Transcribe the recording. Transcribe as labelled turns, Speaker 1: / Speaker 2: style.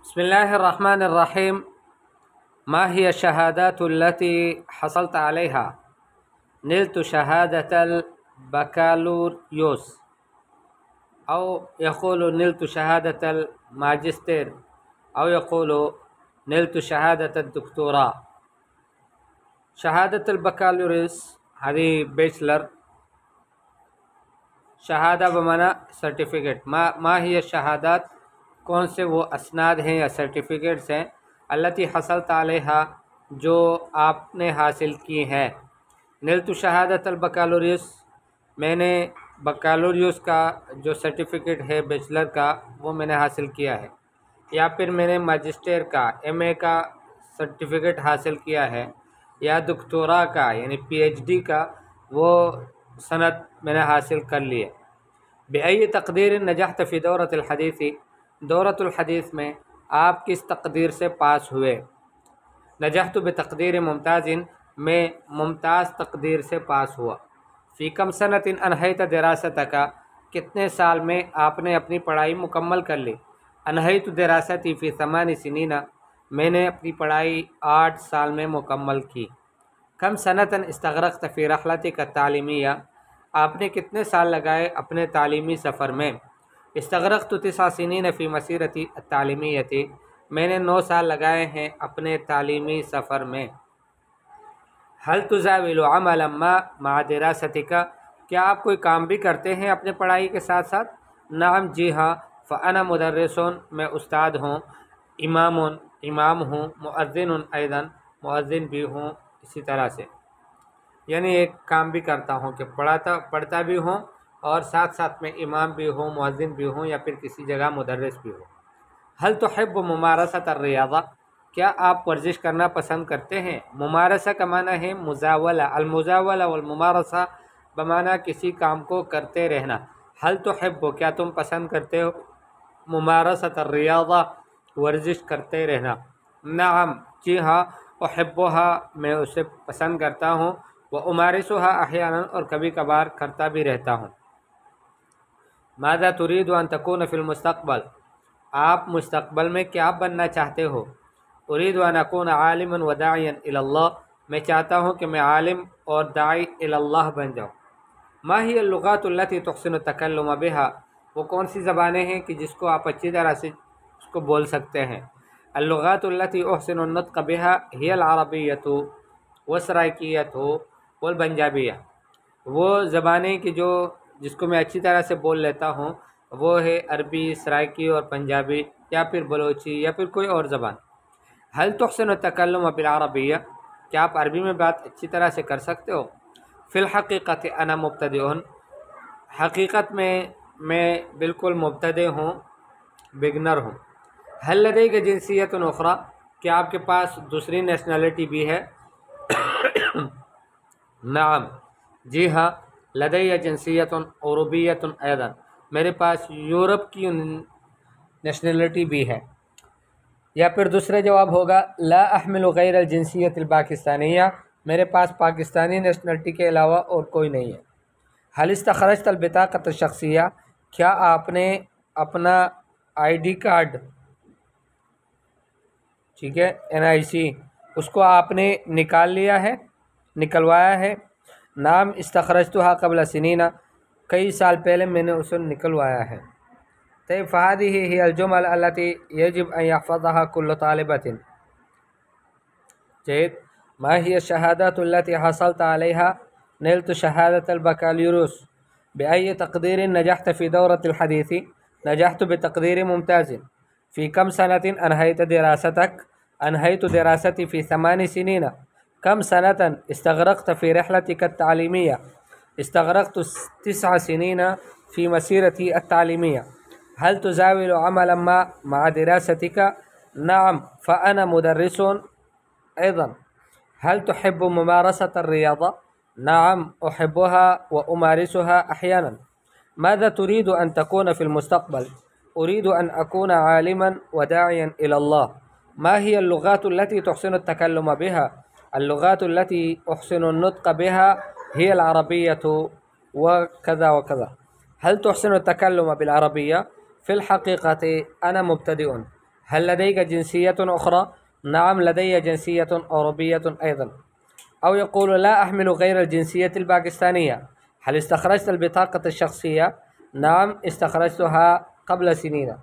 Speaker 1: بسم الله الرحمن الرحيم. ما هي الشهادات التي حصلت عليها؟ نلت شهادة البكالوريوس، أو يقول نلت شهادة الماجستير، أو يقول نلت شهادة الدكتوراه. شهادة البكالوريوس هذه بيشلر، شهادة بمعنى سرٹیفکیٹ. ما هي الشهادات؟ کون سے وہ اسناد ہیں یا سرٹیفکیٹس ہیں التی حصلت علیہا جو آپ نے حاصل کی ہیں. نلت شہادت البکالوریوس، میں نے بکالوریوس کا جو سرٹیفکیٹ ہے بیچلر کا وہ میں نے حاصل کیا ہے. یا پھر میں نے ماجسٹر کا ایم اے کا سرٹیفکیٹ حاصل کیا ہے، یا دکتورا کا یعنی پی ایچ ڈی کا وہ سند میں نے حاصل کر لی ہے. بأي تقدیر نجحت فی دورۃ الحدیث، دورۃ الحدیث میں آپ کس تقدیر سے پاس ہوئے؟ نجحت بتقدیر ممتاز، میں ممتاز تقدیر سے پاس ہوا. فی کم سنۃ انہیت دراستک، کتنے سال میں آپ نے اپنی پڑھائی مکمل کر لی؟ انہیت دراستی فی 8 سنین، میں نے اپنی پڑھائی 8 سال میں مکمل کی. کم سنۃ استغرقت فی رحلتک التعلیمیہ، آپ نے کتنے سال لگائے اپنے تعلیمی سفر میں؟ استغرقت 9 سنین فی مسیرتی التعلیمیۃ، میں نے 9 سال لگائے ہیں اپنے تعلیمی سفر میں. حل تزاول عملا ما مع دراستک، کیا آپ کوئی کام بھی کرتے ہیں اپنے پڑھائی کے ساتھ ساتھ؟ نعم، جی ہاں. فانا مدرس، میں استاد ہوں. امام ہوں. مؤذن ایضا، مؤذن بھی ہوں. اسی طرح سے یعنی ایک کام بھی کرتا ہوں کہ پڑھتا بھی ہوں اور ساتھ ساتھ میں امام بھی ہوں، مؤذن بھی ہوں، یا پھر کسی جگہ مدرس بھی ہوں. حل تحب ممارست الریاضہ، کیا آپ ورزش کرنا پسند کرتے ہیں؟ ممارسہ کا معنی ہے مزاولہ، المزاولہ والممارسہ بمعنی کسی کام کو کرتے رہنا. حل تحب، کیا تم پسند کرتے ہو؟ ممارست الریاضہ، ورزش کرتے رہنا. نعم، جی ہاں. احبها، میں اسے پسند کرتا ہوں. وامارسها احیانا، اور کبھی کبھار کرتا بھی رہتا ہوں. ماذا تريد ان تكون في المستقبل، آپ مستقبل میں کیا بننا چاہتے ہو؟ اريد ان اكون عالما وداعيا الى الله، میں چاہتا ہوں کہ میں عالم اور داعی الى اللہ بن جاؤں. ما هي اللغات التي تحسن التكلم بها، وہ کون سی زبانیں ہیں کہ جس کو آپ اچھی طرح سے اس کو بول سکتے ہیں؟ اللغات التي احسن النطق بها هي العربية والسرائکیة والبنجابیہ، وہ زبانیں کہ جس کو میں اچھی طرح سے بول لیتا ہوں وہ ہے عربی، سرائکی اور پنجابی، یا پھر بلوچی، یا پھر کوئی اور زبان. حل تحسن التکلم بالعربیہ، کیا آپ عربی میں بات اچھی طرح سے کر سکتے ہو؟ فی الحقیقت انا مبتدئ، حقیقت میں بالکل مبتدئ ہوں، بگنر ہوں. حل لدیک جنسیت اخری، کیا آپ کے پاس دوسری نیشنلٹی بھی ہے؟ نعم، جی ہاں. لدی جنسیت اوروبیت ایضا، میرے پاس یورپ کی نیشنلٹی بھی ہے. یا پھر دوسرا جواب ہوگا لا احمل غیر الجنسیت الپاکستانیہ، میرے پاس پاکستانی نیشنلٹی کے علاوہ اور کوئی نہیں ہے. حل استخرجت البطاقۃ الشخصیہ، کیا آپ نے اپنا آئی ڈی کارڈ، ٹھیک ہے، NIC، اس کو آپ نے نکلوایا ہے؟ نام استخرجتها قبل سنین، کئی سال پہلے میں نے اسے نکلوایا ہے. طيب فهذه هي الجمل التي يجب أن يحفظها كل طالبة. جيد. ما هي الشهادات التي حصلت عليها؟ نلت شهادة البكالوريوس. بأي تقدير نجحت في دورة الحديث؟ نجحت بتقدير ممتاز. في كم سنة أنهيت دراستك؟ أنهيت دراستي في 8 سنين. كم سنة استغرقت في رحلتك التعليمية؟ استغرقت 9 سنين في مسيرتي التعليمية. هل تزاول عملا ما مع دراستك؟ نعم، فأنا مدرس أيضا. هل تحب ممارسة الرياضة؟ نعم، أحبها وأمارسها أحيانا. ماذا تريد أن تكون في المستقبل؟ أريد أن أكون عالما وداعيا إلى الله. ما هي اللغات التي تحسن التكلم بها؟ اللغات التي أحسن النطق بها هي العربية وكذا وكذا. هل تحسن التكلم بالعربية؟ في الحقيقة أنا مبتدئ. هل لديك جنسية أخرى؟ نعم لدي جنسية أوروبية أيضا. أو يقول لا أحمل غير الجنسية الباكستانية. هل استخرجت البطاقة الشخصية؟ نعم استخرجتها قبل سنين.